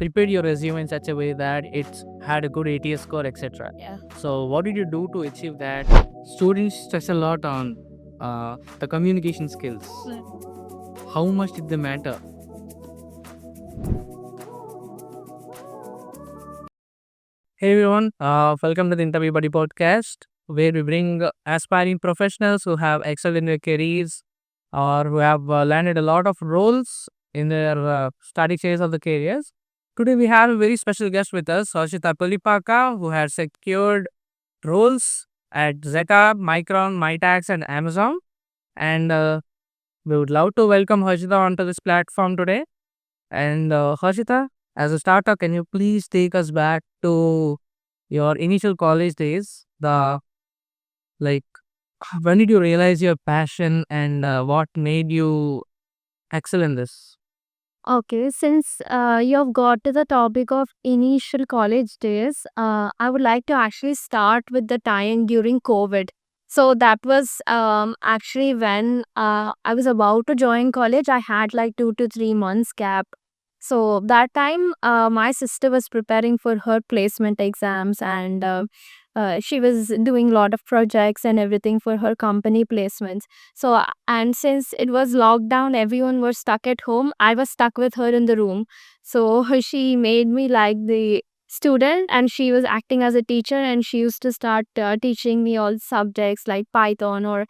prepared your resume in such a way that it's had a good ATS score, etc. Yeah. So, what did you do to achieve that? Students stress a lot on the communication skills. How much did they matter? Hey everyone, welcome to the InterviewBuddy podcast, where we bring aspiring professionals who have excelled in their careers or who have landed a lot of roles in their starting phase of the careers. Today we have a very special guest with us, Harshitha Kolipaka, who has secured roles at Zeta, Micron, Mitax, and Amazon. And we would love to welcome Harshitha onto this platform today. And Harshitha, as a starter, can you please take us back to your initial college days? Like, when did you realize your passion and what made you excel in this? Okay, since you have got to the topic of initial college days, I would like to actually start with the time during COVID. So that was actually when I was about to join college. I had like 2 to 3 months gap. So that time, my sister was preparing for her placement exams, and she was doing a lot of projects and everything for her company placements. So, and since it was lockdown, everyone was stuck at home. I was stuck with her in the room. So, she made me like the student, and she was acting as a teacher, and she used to start teaching me all subjects like Python or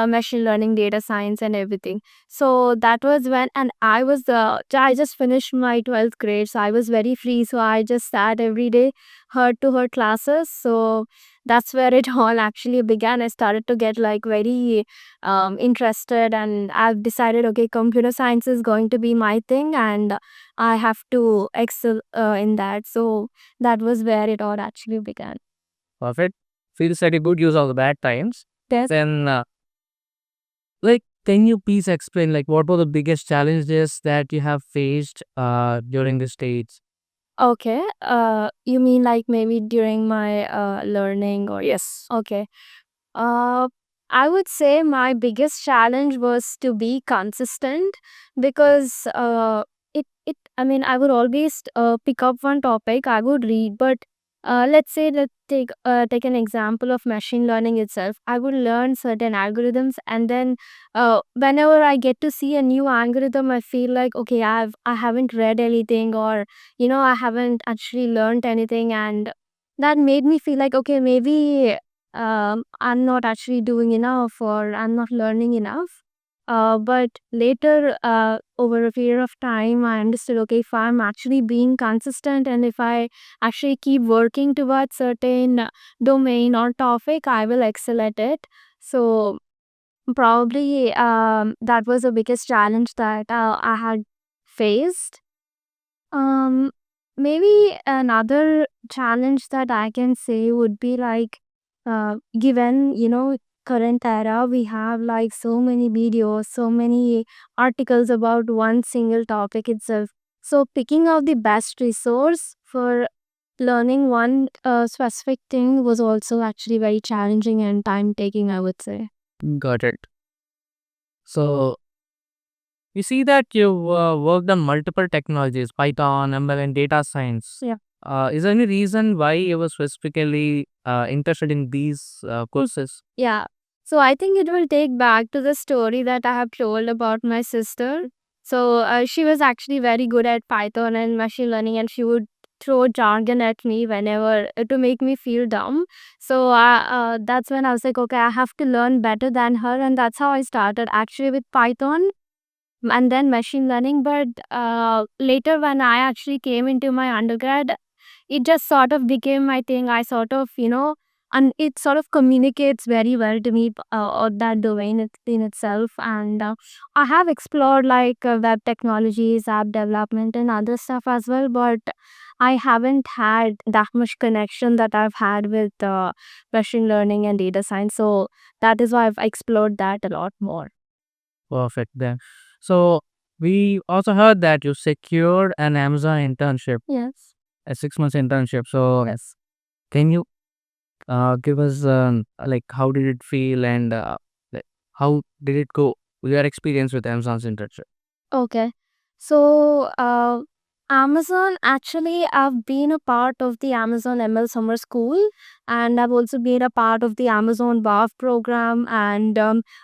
machine learning, data science, and everything. So that was when, and I just finished my 12th grade, so I was very free. So I just sat every day, heard to her classes. So that's where it all actually began. I started to get like very interested, and I've decided, okay, computer science is going to be my thing, and I have to excel in that. So that was where it all actually began. Perfect. Feels like a good use of the bad times. Yes. Then, can you please explain what were the biggest challenges that you have faced during this stage? Okay. You mean like maybe during my learning or Yes. okay. Uh, I would say my biggest challenge was to be consistent because I mean I would always pick up one topic I would read, but let's take an example of machine learning itself. I would learn certain algorithms, and then whenever I get to see a new algorithm, I feel like, okay, I haven't read anything, or I haven't actually learned anything, and that made me feel like, okay, maybe I'm not actually doing enough, or I'm not learning enough. But later, over a period of time, I understood, okay, if I'm actually being consistent, and if I actually keep working towards certain domain or topic, I will excel at it. So probably that was the biggest challenge that I had faced. Um, Maybe another challenge that I can say would be like, given current era, we have like so many videos, so many articles about one single topic itself. So picking out the best resource for learning one specific thing was also actually very challenging and time taking, I would say. Got it. So, you see that you've worked on multiple technologies, Python, ML, and data science. Yeah. Is there any reason why you were specifically interested in these courses? Yeah. So I think it will take back to the story that I have told about my sister. So she was actually very good at Python and machine learning, and she would throw jargon at me whenever to make me feel dumb. So that's when I was like, okay, I have to learn better than her, and that's how I started actually with Python and then machine learning. But later, when I actually came into my undergrad, it just sort of became my thing. I sort of, and it sort of communicates very well to me, or that domain in itself. And I have explored like web technologies, app development, and other stuff as well, but I haven't had that much connection that I've had with machine learning and data science. So that is why I've explored that a lot more. Perfect then. So, we also heard that you secured an Amazon internship, Yes. a 6 months internship. So, Yes. can you give us how did it feel and like, how did it go? Your experience with Amazon's internship? Okay. So, Amazon, actually, I've been a part of the Amazon ML Summer School, and I've also been a part of the Amazon BAF program. And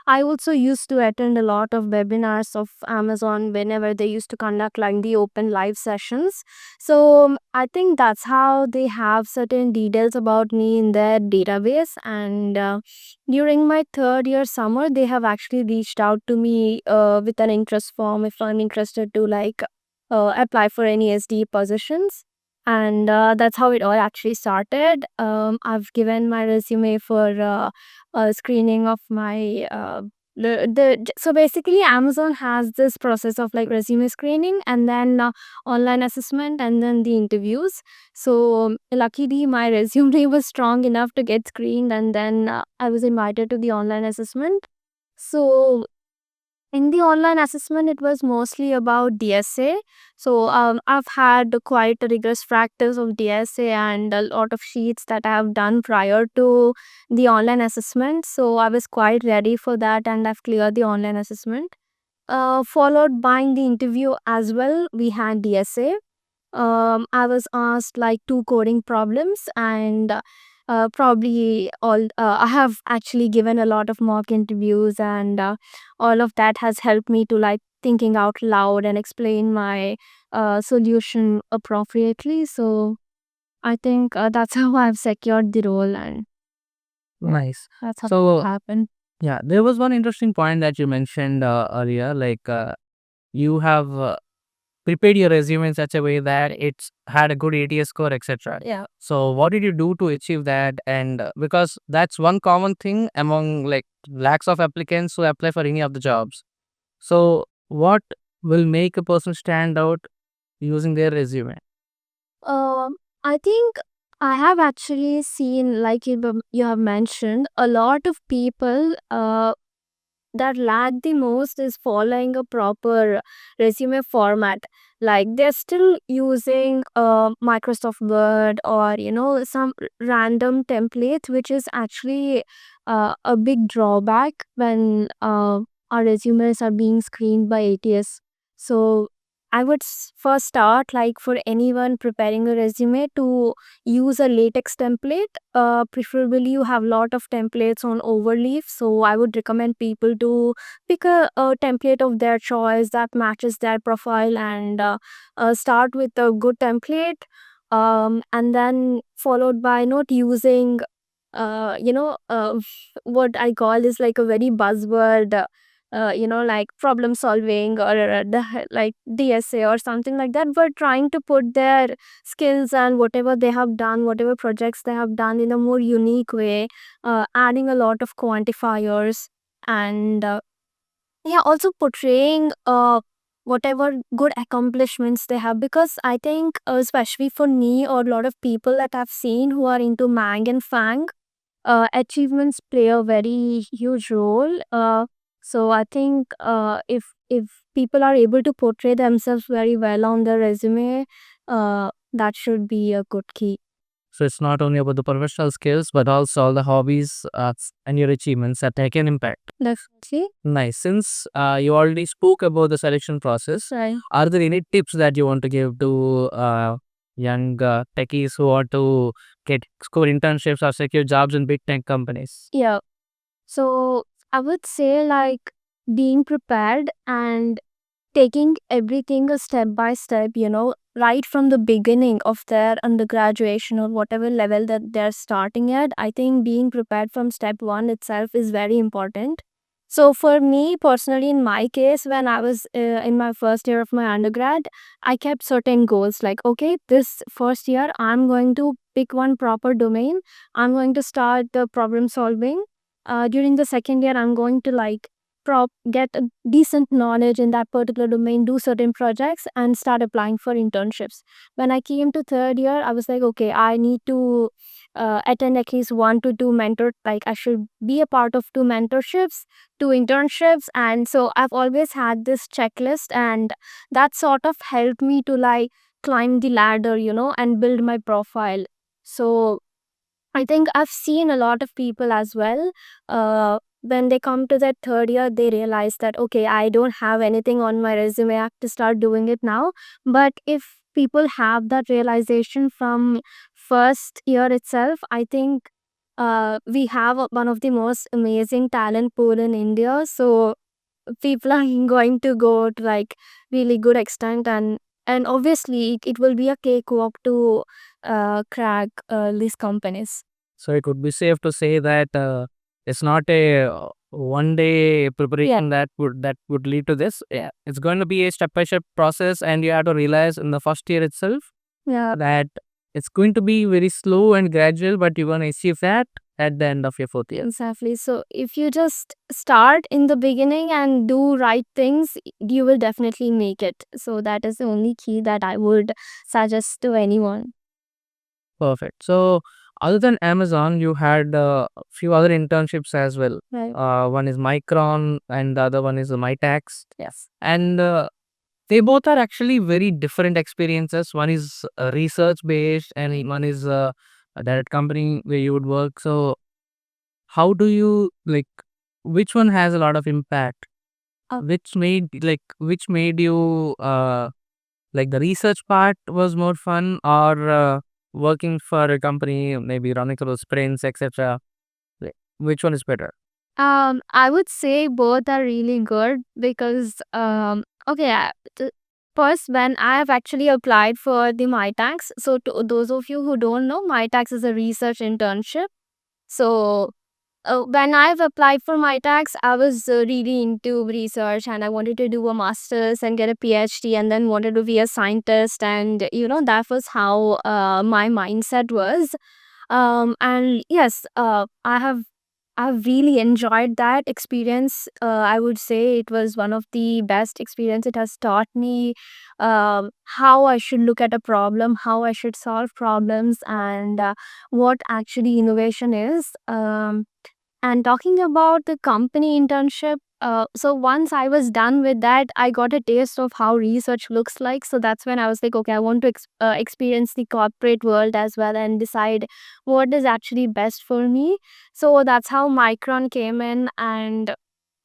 I also used to attend a lot of webinars of Amazon whenever they used to conduct like the open live sessions. So I think that's how they have certain details about me in their database. And during my third year summer, they have actually reached out to me with an interest form if I'm interested to apply for any SD positions. And that's how it all actually started. I've given my resume for a screening of my. So basically, Amazon has this process of like resume screening and then online assessment and then the interviews. So luckily, my resume was strong enough to get screened, and then I was invited to the online assessment. So in the online assessment, it was mostly about DSA. So I've had quite a rigorous practice of DSA and a lot of sheets that I have done prior to the online assessment. So I was quite ready for that, and I've cleared the online assessment. Followed by the interview as well, we had DSA. I was asked like two coding problems, and probably all I have actually given a lot of mock interviews, and all of that has helped me to like thinking out loud and explain my solution appropriately. So I think that's how I've secured the role, and Nice. that's how it So, happened. yeah, there was one interesting point that you mentioned earlier. Like, you have prepared your resume in such a way that it's had a good ATS score, etc. Yeah. So, what did you do to achieve that? And because that's one common thing among like lakhs of applicants who apply for any of the jobs. So, what will make a person stand out using their resume? I think I have actually seen, like you have mentioned, a lot of people that lack the most is following a proper resume format. Like they're still using Microsoft Word or some random templates, which is actually a big drawback when our resumes are being screened by ATS. So I would first start, like, for anyone preparing a resume, to use a latex template. Preferably you have lot of templates on Overleaf, so I would recommend people to pick a template of their choice that matches their profile, and start with a good template, and then followed by not using what I call is like a very buzzword, like problem solving or like DSA or something like that, but trying to put their skills and whatever they have done, whatever projects they have done in a more unique way, adding a lot of quantifiers, and yeah, also portraying whatever good accomplishments they have, because I think especially for me or a lot of people that I've seen who are into Mang and Fang, achievements play a very huge role. So I think if people are able to portray themselves very well on their resume, that should be a good key. So it's not only about the professional skills, but also all the hobbies and your achievements that make an impact. Definitely. Nice. Since you already spoke about the selection process, Right. are there any tips that you want to give to young techies who want to get score internships or secure jobs in big tech companies? Yeah. So I would say, like, being prepared and taking everything a step by step, right from the beginning of their undergraduation or whatever level that they're starting at. I think being prepared from step one itself is very important. So for me personally, in my case, when I was in my first year of my undergrad, I kept certain goals, like, okay, this first year I'm going to pick one proper domain. I'm going to start the problem solving. During the second year, I'm going to like get a decent knowledge in that particular domain, do certain projects, and start applying for internships. When I came to third year, I was like, okay, I need to attend at least one to two mentor, like I should be a part of two mentorships, two internships. And so I've always had this checklist, and that sort of helped me to like climb the ladder, and build my profile. So I think I've seen a lot of people as well. When they come to that third year, they realize that, okay, I don't have anything on my resume. I have to start doing it now. But if people have that realization from first year itself. I think we have one of the most amazing talent pool in India. So people are going to go to like really good extent, and obviously it will be a cakewalk to crack these companies. So it would be safe to say that it's not a one day preparation that would lead to this. Yeah, it's going to be a step by step process, and you have to realize in the first year itself Yeah. that it's going to be very slow and gradual, but you're going to achieve that at the end of your fourth year. Exactly. So if you just start in the beginning and do right things, you will definitely make it. So that is the only key that I would suggest to anyone. Perfect. So other than Amazon, you had a few other internships as well. Right. One is Micron, and the other one is Mitax. Yes. And they both are actually very different experiences. One is research based, and one is a direct company where you would work. So how do you like? Which one has a lot of impact? Uh, Which made you like the research part was more fun, or working for a company, maybe running through sprints, etc. Which one is better? I would say both are really good because okay, first when I have actually applied for the MyTax. So to those of you who don't know, MyTax is a research internship. So when I've applied for my tax, I was really into research and I wanted to do a master's and get a PhD and then wanted to be a scientist. And, that was how my mindset was. And yes, I've really enjoyed that experience. I would say it was one of the best experience. It has taught me how I should look at a problem, how I should solve problems, and what actually innovation is. And talking about the company internship, so once I was done with that, I got a taste of how research looks like. So that's when I was like, okay, I want to experience the corporate world as well and decide what is actually best for me. So that's how Micron came in, and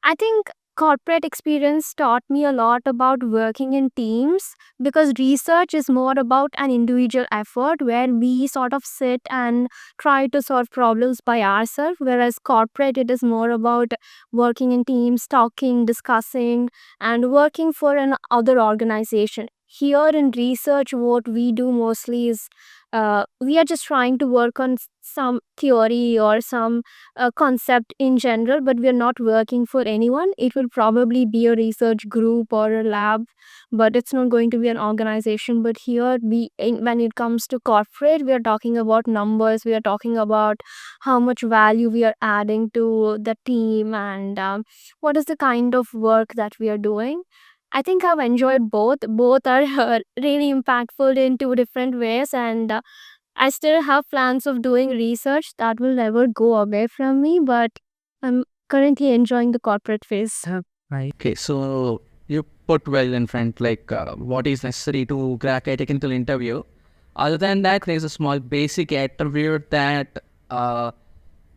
I think corporate experience taught me a lot about working in teams because research is more about an individual effort where we sort of sit and try to solve problems by ourselves, whereas corporate it is more about working in teams, talking, discussing, and working for an other organization. Here in research, what we do mostly is we are just trying to work on some theory or some concept in general, but we are not working for anyone. It will probably be a research group or a lab, but it's not going to be an organization. But here, when it comes to corporate, we are talking about numbers, we are talking about how much value we are adding to the team, and what is the kind of work that we are doing. I think I've enjoyed both. Both are really impactful in two different ways, and I still have plans of doing research that will never go away from me, but I'm currently enjoying the corporate phase. Right. Okay, so you put well in front, like what is necessary to crack a technical interview. Other than that, there's a small basic attribute that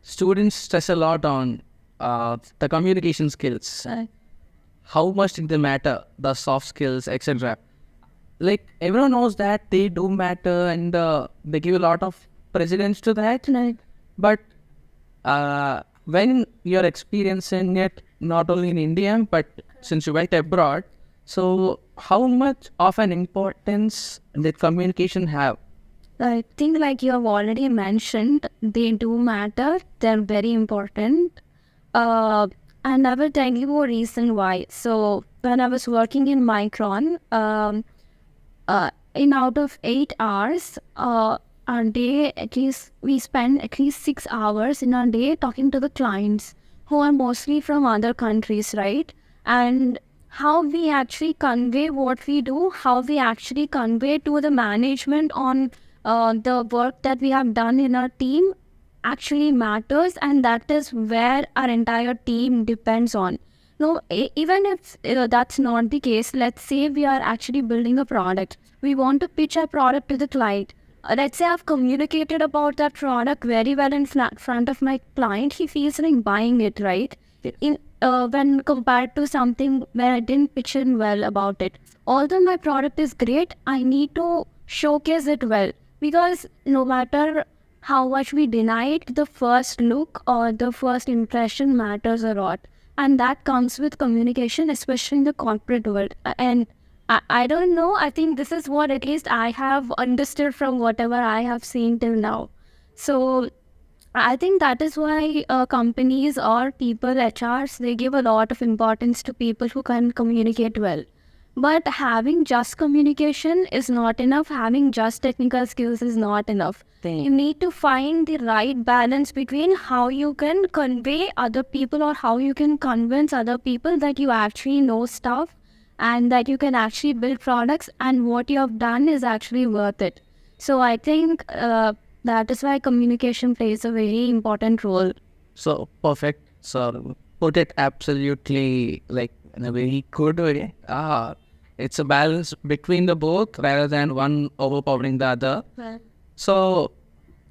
students stress a lot on the communication skills. How much did they matter? The soft skills, etc. Like everyone knows that they do matter, and they give a lot of precedence to that. But when you're experiencing it not only in India but since you went abroad, so how much of an importance did communication have? I think, like you have already mentioned, they do matter. They're very important. And I will tell you a reason why. So, when I was working in Micron, in out of 8 hours, a day, at least we spend at least 6 hours in a day talking to the clients who are mostly from other countries, right? And how we actually convey what we do, how we actually convey to the management on the work that we have done in our team actually matters, and that is where our entire team depends on. No, even if that's not the case, let's say we are actually building a product. We want to pitch our product to the client. Let's say I've communicated about that product very well in front of my client. He feels like buying it, right? In when compared to something where I didn't pitch in well about it. Although my product is great, I need to showcase it well, because no matter how much we deny it, the first look or the first impression matters a lot. And that comes with communication, especially in the corporate world. And I don't know, I think this is what at least I have understood from whatever I have seen till now. So I think that is why companies or people, HRs, they give a lot of importance to people who can communicate well. But having just communication is not enough. Having just technical skills is not enough. You need to find the right balance between how you can convey other people or how you can convince other people that you actually know stuff and that you can actually build products and what you have done is actually worth it. So I think that is why communication plays a very important role. So perfect. So put it absolutely like in a very good way. It's a balance between the both rather than one overpowering the other. Well, So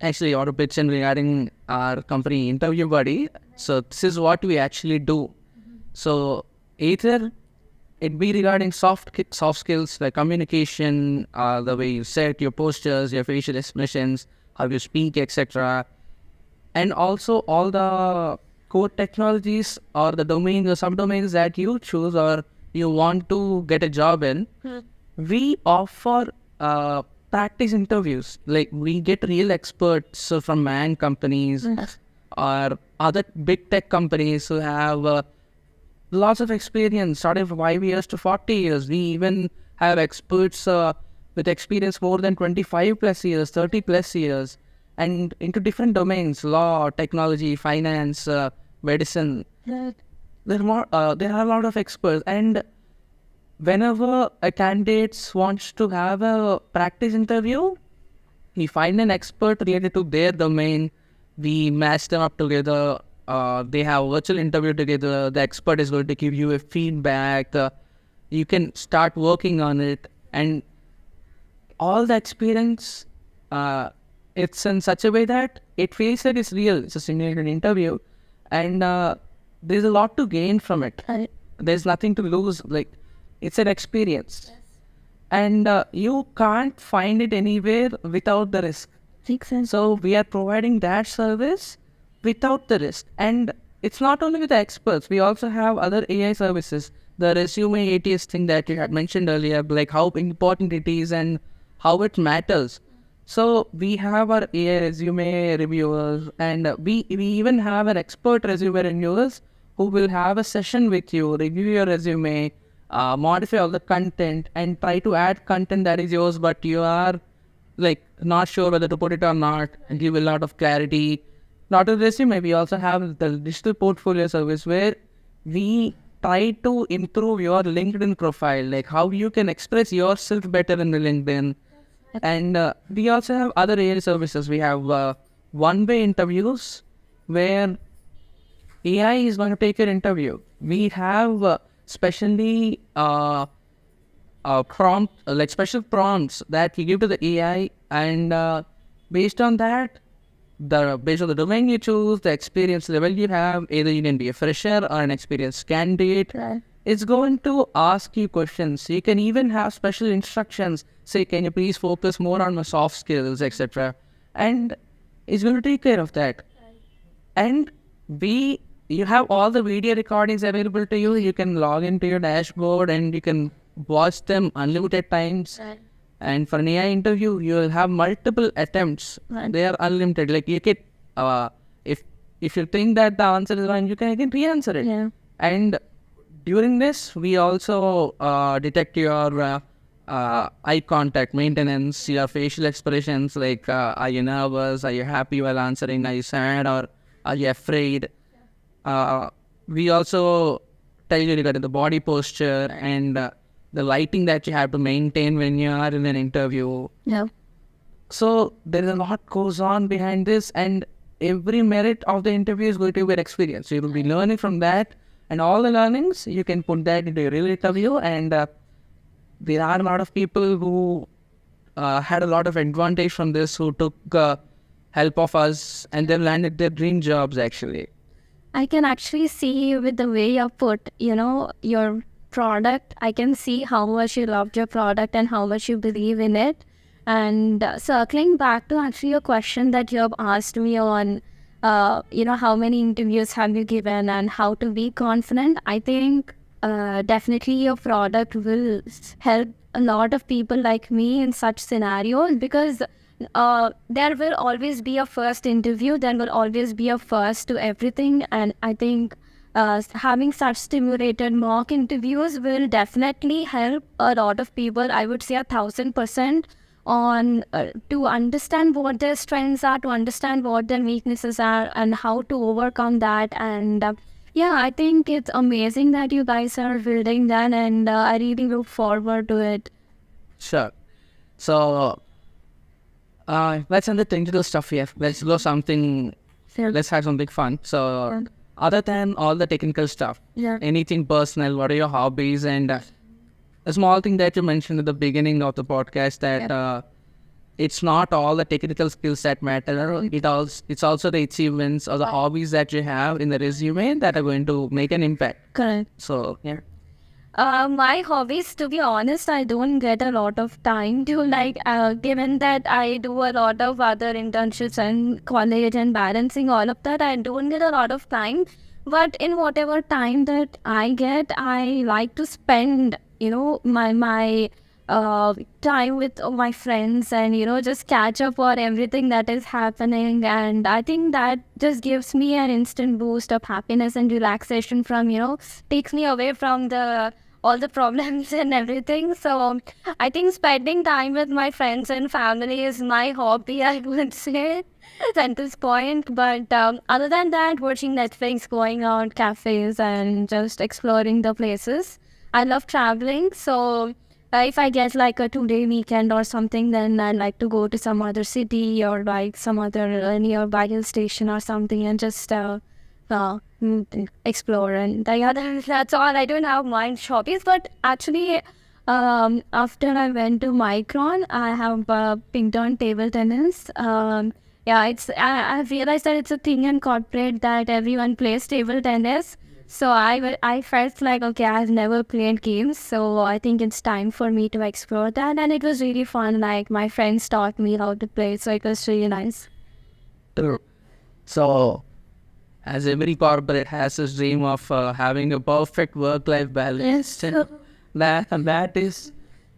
actually, I want to pitch in regarding our company InterviewBuddy. So this is what we actually do. So either it be regarding soft skills like communication, the way you set your postures, your facial expressions, how you speak, etc. And also all the core technologies or the domains or subdomains that you choose or you want to get a job in. We offer practice interviews. Like we get real experts from man companies or other big tech companies who have lots of experience, starting from 5 years to 40 years. We even have experts with experience more than 25 plus years, 30 plus years, and into different domains: law, technology, finance, medicine. There are a lot of experts, and whenever a candidate wants to have a practice interview, we find an expert related to their domain. We match them up together. They have a virtual interview together. The expert is going to give you a feedback. You can start working on it, and all the experience. It's in such a way that it feels like it's real. It's a simulated interview, and there's a lot to gain from it. There's nothing to lose. Like it's an experience, and you can't find it anywhere without the risk. makes sense. So we are providing that service without the risk. And it's not only with the experts, we also have other AI services. The resume ATS thing that you had mentioned earlier, like how important it is and how it matters. So we have our AI resume reviewers, and we even have an expert resume reviewers who will have a session with you, review your resume, modify all the content and try to add content that is yours, but you are like not sure whether to put it or not, and give a lot of clarity. Not a resume, we also have the digital portfolio service where we try to improve your LinkedIn profile, like how you can express yourself better in the LinkedIn. And we also have other AI services. We have one-way interviews where AI is going to take your interview. We have specially like special prompts that we give to the AI, and based on that, based on the domain you choose, the experience level you have, either you can be a fresher or an experienced candidate. Right. It's going to ask you questions. You can even have special instructions. Say, can you please focus more on my soft skills, etc. And it's going to take care of that. And you have all the video recordings available to you. You can log into your dashboard and you can watch them unlimited times. Right. And for an AI interview, you will have multiple attempts. Right. They are unlimited. Like you can, if you think that the answer is wrong, you can again re-answer it. Yeah. And during this, we also detect your eye contact maintenance, your facial expressions, like are you nervous, are you happy while answering, are you sad, or are you afraid? We also tell you regarding the body posture and the lighting that you have to maintain when you are in an interview. Yeah. So there is a lot goes on behind this, and every merit of the interview is going to be an experience. So you will be learning from that, and all the learnings you can put that into your real interview. And there are a lot of people who had a lot of advantage from this, who took help of us, and they landed their dream jobs actually. I can actually see with the way you put, your product. I can see how much you loved your product and how much you believe in it. And circling back to actually your question that you have asked me on, how many interviews have you given and how to be confident. I think definitely your product will help a lot of people like me in such scenarios, because there will always be a first interview, there will always be a first to everything. And I think having such stimulated mock interviews will definitely help a lot of people. I would say 1,000% on to understand what their strengths are, to understand what their weaknesses are, and how to overcome that. And yeah, I think it's amazing that you guys are building that, and I really look forward to it. Sure. So, let's end the technical stuff here. Let's go something. Let's have something fun. So, other than all the technical stuff, anything personal? What are your hobbies? And a small thing that you mentioned at the beginning of the podcast, that it's not all the technical skills that matter. It's also the achievements or the hobbies that you have in the resume that are going to make an impact. Correct. So, yeah. My hobbies, to be honest, I don't get a lot of time to given that I do a lot of other internships and college and balancing all of that, I don't get a lot of time. But in whatever time that I get, I like to spend, my time with my friends, and just catch up on everything that is happening. And I think that just gives me an instant boost of happiness and relaxation from, takes me away from all the problems and everything. So I think spending time with my friends and family is my hobby, I would say, at this point. But other than that, watching Netflix, going out cafes, and just exploring the places. I love traveling, so if I get like a 2-day weekend or something, then I like to go to some other city or like some other nearby hill station or something, and just explore. And that's all. I don't have much hobbies, but actually, after I went to Micron, I have picked on table tennis. I've realized that it's a thing in corporate that everyone plays table tennis. So I felt like, okay, I've never played games, so I think it's time for me to explore that. And it was really fun. Like, my friends taught me how to play, so it was really nice. So, as every corporate has this dream of having a perfect work-life balance, that is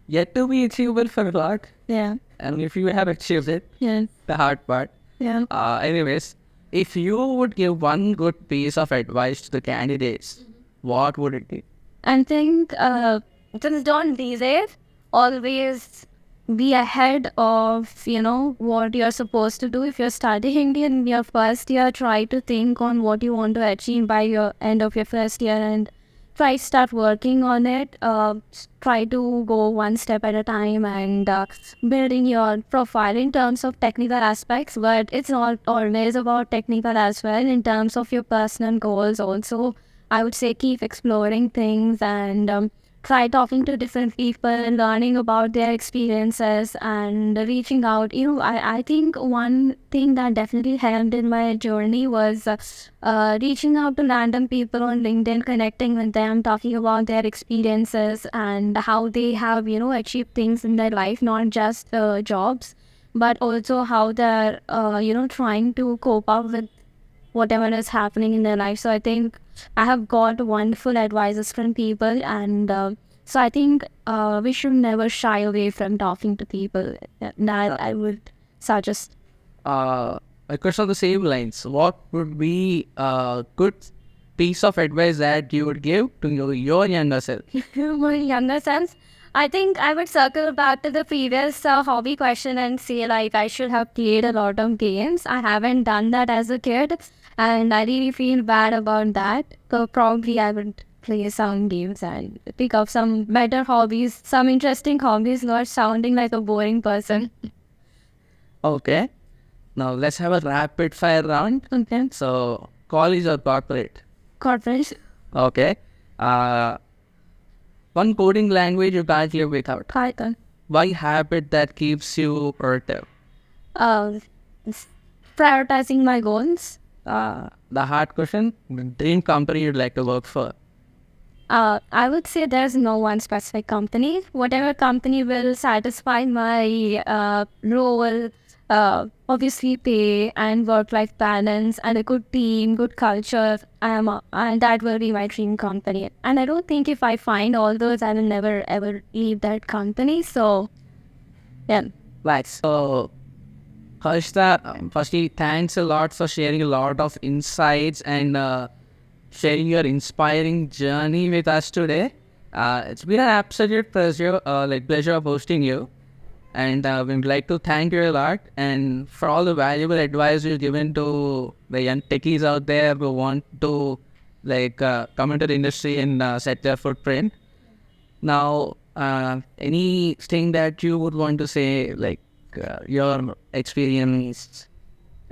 yet to be achievable for a lot. Yeah. And if you have achieved it, Yeah. the hard part. Yeah. Anyways, if you would give one good piece of advice to the candidates, what would it be? I think just don't delay. Always be ahead of, what you're supposed to do. If you're studying in your first year, try to think on what you want to achieve by your end of your first year, and try to start working on it. Try to go one step at a time, and building your profile in terms of technical aspects. But it's not always about technical as well. In terms of your personal goals also, I would say keep exploring things, and try talking to different people, learning about their experiences, and reaching out. I think one thing that definitely helped in my journey was reaching out to random people on LinkedIn, connecting with them, talking about their experiences and how they have, achieved things in their life, not just jobs, but also how they're, trying to cope up with whatever is happening in their life. So I think I have got wonderful advices from people, and so I think we should never shy away from talking to people. That I would suggest. A question on the same lines. What would be a good piece of advice that you would give to your younger self? My younger self, I think I would circle back to the previous hobby question and say, like, I should have played a lot of games. I haven't done that as a kid, and I really feel bad about that. So probably I would play some games and pick up some better hobbies, some interesting hobbies, not sounding like a boring person. Okay. Now let's have a rapid fire round. Okay. So, college or corporate? Corporate. Okay. One coding language you can't live without. Python. One habit that keeps you productive. Prioritizing my goals. the hard question, the dream company you'd like to work for. I would say there's no one specific company. Whatever company will satisfy my role, obviously pay and work-life balance and a good team, good culture, and that will be my dream company. And I don't think if I find all those, I will never ever leave that company. So, yeah. Right. So, Harshitha, firstly, thanks a lot for sharing a lot of insights and sharing your inspiring journey with us today. It's been an absolute pleasure, pleasure of hosting you. And we'd like to thank you a lot and for all the valuable advice you've given to the young techies out there who want to come into the industry and set their footprint. Now, anything that you would want to say, your experience,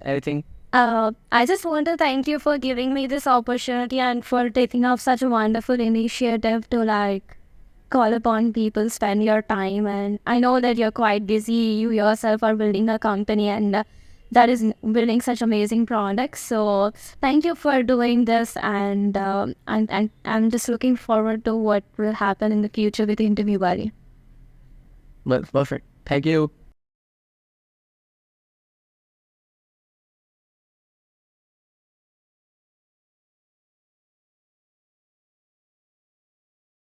everything? I just want to thank you for giving me this opportunity and for taking up such a wonderful initiative to call upon people, spend your time. And I know that you're quite busy. You yourself are building a company and that is building such amazing products. So thank you for doing this. And I'm just looking forward to what will happen in the future with InterviewBuddy. Well, perfect. Thank you.